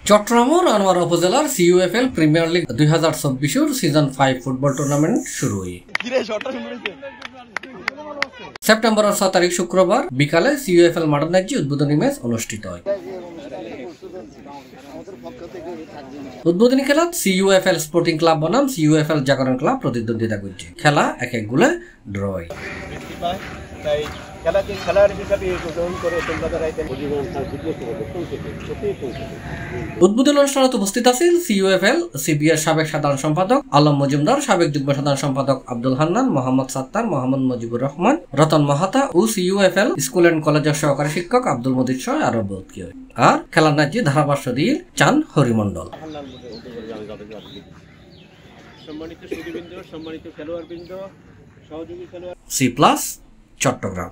চট্টগ্রামের আনোয়ারা উপজেলার CUFL premier league 2024 season 5 football tournament শুরু হয়। সেপ্টেম্বরের 6 তারিখ শুক্রবার বিকালে সিইউএফএল মাঠে উদ্বোধনী ম্যাচ অনুষ্ঠিত হয়। উদ্বোধনী খেলাত সিইউএফএল স্পোর্টিং ক্লাব বনাম সিইউএফএল জাগরণ ক্লাব প্রতিদ্বন্দ্বিতা করছে। খেলা এক গোলে ড্র হয়। উদ্বোধনী অনুষ্ঠানে উপস্থিত আছেন সিইউএফএল সিবিএর সাবেক সাধারণ সম্পাদক আলম মজুমদার, সাবেক যুগ্ম সাধারণ সম্পাদক আব্দুল হান্নান, মোহাম্মদ সাত্তার, মোহাম্মদ মুজিবুর রহমান, রতন মাহাতা ও সিইউএফএল স্কুল অ্যান্ড কলেজের সহকারী শিক্ষক আব্দুল মজিদ সহ আরো বহুত কেউ। আর খেলার ন্যায্য ধারাভাষ্য দিয়ে চান হরিমন্ডল। C plus Chittagong.